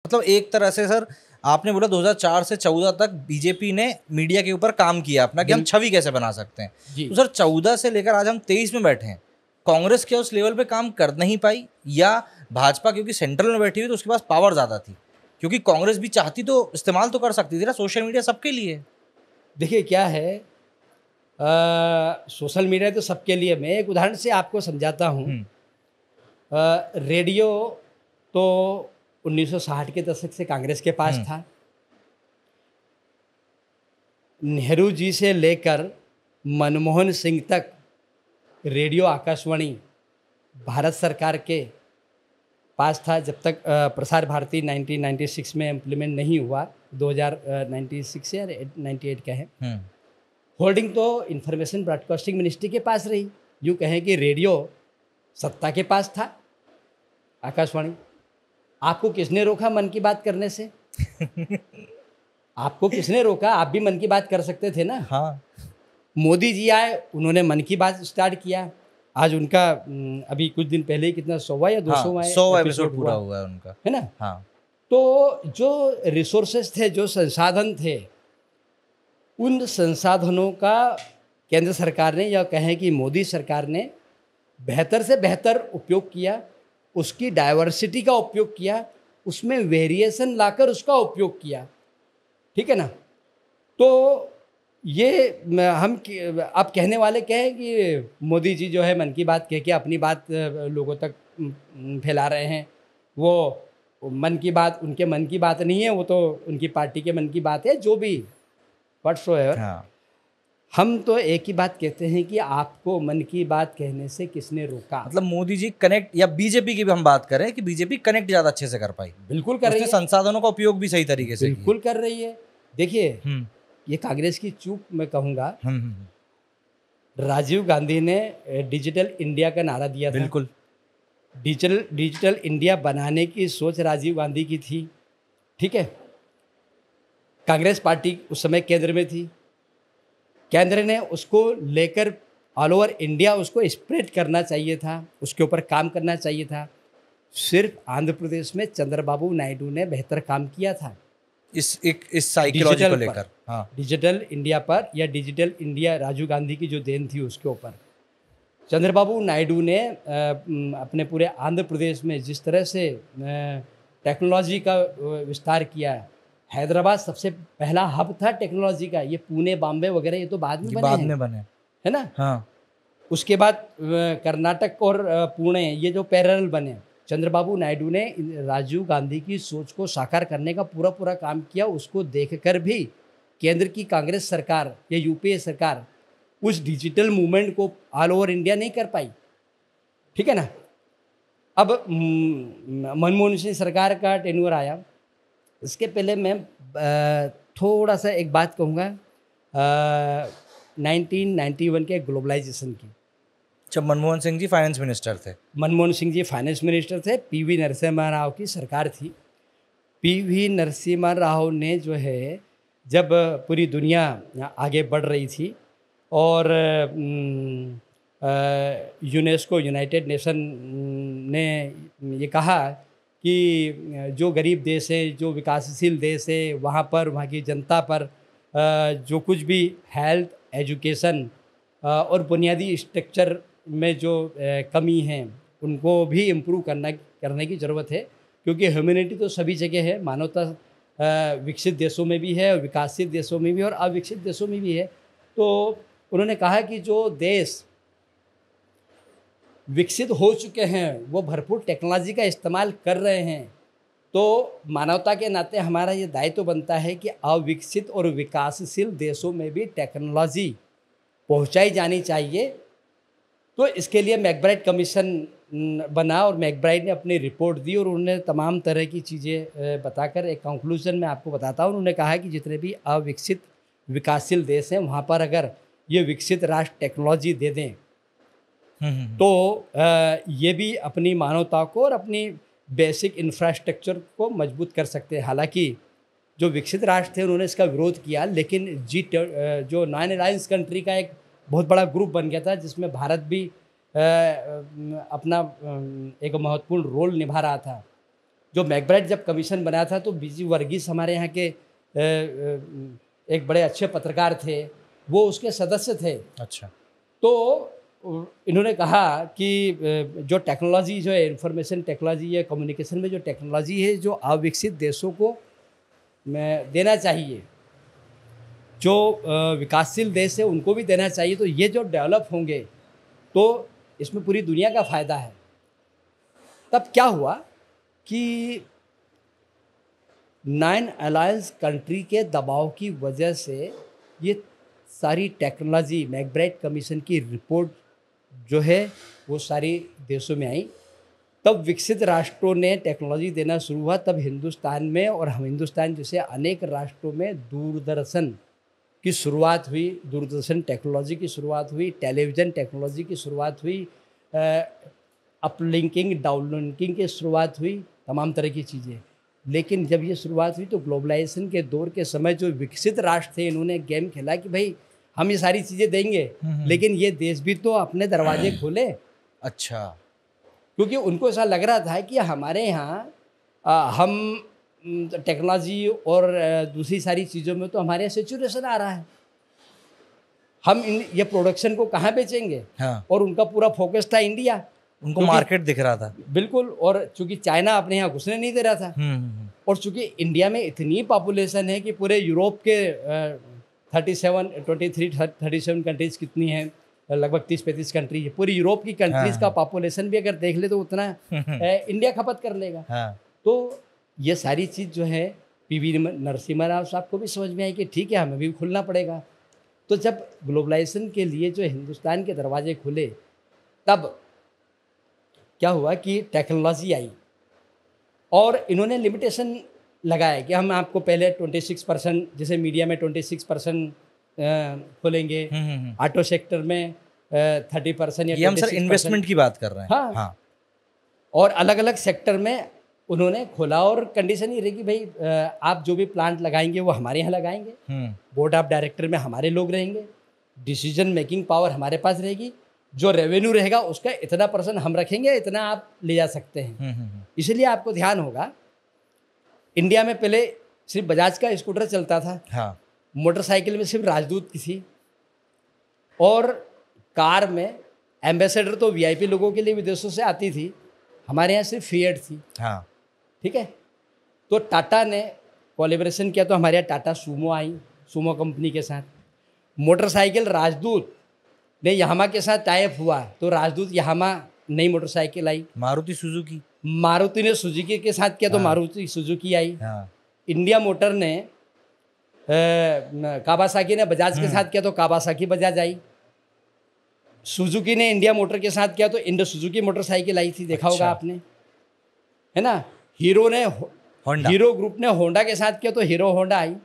मतलब एक तरह से सर आपने बोला 2004 से 14 तक बीजेपी ने मीडिया के ऊपर काम किया अपना कि हम छवि कैसे बना सकते हैं। तो सर 14 से लेकर आज हम 23 में बैठे हैं, कांग्रेस क्या उस लेवल पे काम कर नहीं पाई, या भाजपा क्योंकि सेंट्रल में बैठी हुई तो उसके पास पावर ज़्यादा थी? क्योंकि कांग्रेस भी चाहती तो इस्तेमाल तो कर सकती थी ना, सोशल मीडिया सबके लिए। देखिए क्या है, सोशल मीडिया तो सबके लिए। मैं एक उदाहरण से आपको समझाता हूँ। रेडियो तो 1960 के दशक से कांग्रेस के पास था। नेहरू जी से लेकर मनमोहन सिंह तक रेडियो आकाशवाणी भारत सरकार के पास था, जब तक प्रसार भारती 1996 में इम्प्लीमेंट नहीं हुआ। 2096 या 98 का है। होल्डिंग तो इंफॉर्मेशन ब्रॉडकास्टिंग मिनिस्ट्री के पास रही। यूँ कहें कि रेडियो सत्ता के पास था, आकाशवाणी। आपको किसने रोका मन की बात करने से? आपको किसने रोका? आप भी मन की बात कर सकते थे ना। हाँ। मोदी जी आए, उन्होंने मन की बात स्टार्ट किया। आज उनका अभी कुछ दिन पहले ही कितना 100वां या 200वां 100 एपिसोड पूरा हुआ है उनका, है ना। हाँ। तो जो रिसोर्सेस थे, जो संसाधन थे, उन संसाधनों का केंद्र सरकार ने, या कहें कि मोदी सरकार ने बेहतर से बेहतर उपयोग किया। उसकी डाइवर्सिटी का उपयोग किया, उसमें वेरिएशन लाकर उसका उपयोग किया। ठीक है ना। तो ये हम आप कहने वाले कहें कि मोदी जी जो है मन की बात कह के अपनी बात लोगों तक फैला रहे हैं। वो मन की बात उनके मन की बात नहीं है, वो तो उनकी पार्टी के मन की बात है, जो भी व्हाटसोएवर। हाँ। हम तो एक ही बात कहते हैं कि आपको मन की बात कहने से किसने रोका? मतलब मोदी जी कनेक्ट, या बीजेपी की भी हम बात करें कि बीजेपी कनेक्ट ज़्यादा अच्छे से कर पाई। बिल्कुल कर रही है। संसाधनों का उपयोग भी सही तरीके से बिल्कुल कर रही है। देखिए, ये कांग्रेस की चूक मैं कहूँगा। राजीव गांधी ने डिजिटल इंडिया का नारा दिया था। बिल्कुल। डिजिटल इंडिया बनाने की सोच राजीव गांधी की थी। ठीक है। कांग्रेस पार्टी उस समय केंद्र में थी। केंद्र ने उसको लेकर ऑल ओवर इंडिया उसको स्प्रेड करना चाहिए था, उसके ऊपर काम करना चाहिए था। सिर्फ आंध्र प्रदेश में चंद्रबाबू नायडू ने बेहतर काम किया था इस साइकोलॉजी को लेकर। हाँ। डिजिटल इंडिया पर, या डिजिटल इंडिया राजीव गांधी की जो देन थी उसके ऊपर चंद्रबाबू नायडू ने अपने पूरे आंध्र प्रदेश में जिस तरह से टेक्नोलॉजी का विस्तार किया है। हैदराबाद सबसे पहला हब था टेक्नोलॉजी का। ये पुणे, बॉम्बे वगैरह ये तो बाद में बने, है ना। हाँ। उसके बाद कर्नाटक और पुणे, ये जो पैरेलल बने। चंद्रबाबू नायडू ने राजीव गांधी की सोच को साकार करने का पूरा काम किया। उसको देखकर भी केंद्र की कांग्रेस सरकार या यूपीए सरकार उस डिजिटल मूवमेंट को ऑल ओवर इंडिया नहीं कर पाई। ठीक है ना। अब मनमोहन सिंह सरकार का टेन्योर आया। इसके पहले मैं थोड़ा सा एक बात कहूँगा 1991 के ग्लोबलाइजेशन की। जब मनमोहन सिंह जी फाइनेंस मिनिस्टर थे। मनमोहन सिंह जी फाइनेंस मिनिस्टर थे। पीवी नरसिम्हा राव की सरकार थी। पीवी नरसिम्हा राव ने जो है, जब पूरी दुनिया आगे बढ़ रही थी और यूनेस्को, यूनाइटेड नेशन ने ये कहा कि जो गरीब देश है, जो विकासशील देश है, वहाँ पर वहाँ की जनता पर जो कुछ भी हेल्थ, एजुकेशन और बुनियादी स्ट्रक्चर में जो कमी है, उनको भी इम्प्रूव करने की ज़रूरत है। क्योंकि ह्यूमैनिटी तो सभी जगह है, मानवता विकसित देशों में भी है और विकासशील देशों में भी और अविकसित देशों में भी है। तो उन्होंने कहा कि जो देश विकसित हो चुके हैं वो भरपूर टेक्नोलॉजी का इस्तेमाल कर रहे हैं, तो मानवता के नाते हमारा ये दायित्व बनता है कि अविकसित और विकासशील देशों में भी टेक्नोलॉजी पहुंचाई जानी चाहिए। तो इसके लिए मैकब्राइड कमीशन बना और मैकब्राइड ने अपनी रिपोर्ट दी और उन्होंने तमाम तरह की चीज़ें बताकर एक कंक्लूजन में आपको बताता हूँ। उन्होंने कहा कि जितने भी अविकसित विकासशील देश हैं वहाँ पर अगर ये विकसित राष्ट्र टेक्नोलॉजी दे दें तो ये भी अपनी मानवता को और अपनी बेसिक इंफ्रास्ट्रक्चर को मजबूत कर सकते हैं। हालांकि जो विकसित राष्ट्र थे उन्होंने इसका विरोध किया, लेकिन जो नॉन अलायंस कंट्री का एक बहुत बड़ा ग्रुप बन गया था, जिसमें भारत भी अपना एक महत्वपूर्ण रोल निभा रहा था। जो मैकब्राइट जब कमीशन बना था तो बीजी वर्गीस हमारे यहाँ के एक बड़े अच्छे पत्रकार थे, वो उसके सदस्य थे। अच्छा। तो इन्होंने कहा कि जो टेक्नोलॉजी जो है, इंफॉर्मेशन टेक्नोलॉजी या कम्युनिकेशन में जो टेक्नोलॉजी है, जो अविकसित देशों को देना चाहिए, जो विकासशील देश है उनको भी देना चाहिए। तो ये जो डेवलप होंगे तो इसमें पूरी दुनिया का फ़ायदा है। तब क्या हुआ कि 9 अलायंस कंट्री के दबाव की वजह से ये सारी टेक्नोलॉजी, मैकब्राइट कमीशन की रिपोर्ट जो है वो सारी देशों में आई। तब विकसित राष्ट्रों ने टेक्नोलॉजी देना शुरू हुआ। तब हिंदुस्तान में, और हम हिंदुस्तान जैसे अनेक राष्ट्रों में दूरदर्शन की शुरुआत हुई, दूरदर्शन टेक्नोलॉजी की शुरुआत हुई, टेलीविज़न टेक्नोलॉजी की शुरुआत हुई, अपलिंकिंग डाउनलिंकिंग की शुरुआत हुई, तमाम तरह की चीज़ें। लेकिन जब ये शुरुआत हुई तो ग्लोबलाइजेशन के दौर के समय जो विकसित राष्ट्र थे, इन्होंने गेम खेला कि भाई हम ये सारी चीज़ें देंगे, लेकिन ये देश भी तो अपने दरवाजे खोले। अच्छा। क्योंकि उनको ऐसा लग रहा था कि हमारे यहाँ हम टेक्नोलॉजी और दूसरी सारी चीज़ों में तो हमारे यहाँ सेचुरेशन आ रहा है, हम ये प्रोडक्शन को कहाँ बेचेंगे। हाँ। और उनका पूरा फोकस था इंडिया, उनको मार्केट दिख रहा था। बिल्कुल। और चूंकि चाइना अपने यहाँ घुसने नहीं दे रहा था, और चूंकि इंडिया में इतनी पॉपुलेशन है कि पूरे यूरोप के 37 कंट्रीज कितनी हैं, लगभग 30-35 कंट्री है, पूरी यूरोप की कंट्रीज का पॉपुलेशन भी अगर देख ले तो उतना इंडिया खपत कर लेगा। तो ये सारी चीज़ जो है पीवी नरसिम्हा राव साहब को भी समझ में आई कि ठीक है, हमें भी खुलना पड़ेगा। तो जब ग्लोबलाइजेशन के लिए जो हिंदुस्तान के दरवाजे खुले, तब क्या हुआ कि टेक्नोलॉजी आई और इन्होंने लिमिटेशन लगाया कि हम आपको पहले 26%, जैसे मीडिया में 26% खोलेंगे, ऑटो सेक्टर में 30% या हम सर इन्वेस्टमेंट की बात कर रहे हैं। हाँ, हाँ। और अलग अलग सेक्टर में उन्होंने खोला, और कंडीशन ये रही कि भाई आप जो भी प्लांट लगाएंगे वो हमारे यहाँ लगाएंगे, बोर्ड ऑफ डायरेक्टर में हमारे लोग रहेंगे, डिसीजन मेकिंग पावर हमारे पास रहेगी, जो रेवेन्यू रहेगा उसका इतना % हम रखेंगे, इतना आप ले जा सकते हैं। इसलिए आपको ध्यान होगा इंडिया में पहले सिर्फ बजाज का स्कूटर चलता था। हाँ। मोटरसाइकिल में सिर्फ राजदूत की थी, और कार में एम्बेसडर तो वीआईपी लोगों के लिए विदेशों से आती थी, हमारे यहाँ सिर्फ फिएट थी। हाँ। ठीक है। तो टाटा ने कोलैबोरेशन किया, तो हमारे यहाँ टाटा सूमो आई, सूमो कंपनी के साथ। मोटरसाइकिल राजदूत ने यामाहा के साथ टाइप हुआ, तो राजदूत यामाहा नई मोटरसाइकिल आई। मारुति सुजुकी, मारुति ने सुजुकी के साथ किया, तो मारुति सुजुकी आई। इंडिया मोटर ने कावासाकी ने बजाज के साथ किया, तो कावासाकी बजाज आई। सुजुकी ने इंडिया मोटर के साथ किया, तो इंडो सुजुकी मोटरसाइकिल आई थी, देखा होगा आपने, है ना। हीरो ग्रुप ने होंडा के साथ किया, तो हीरो होंडा आई।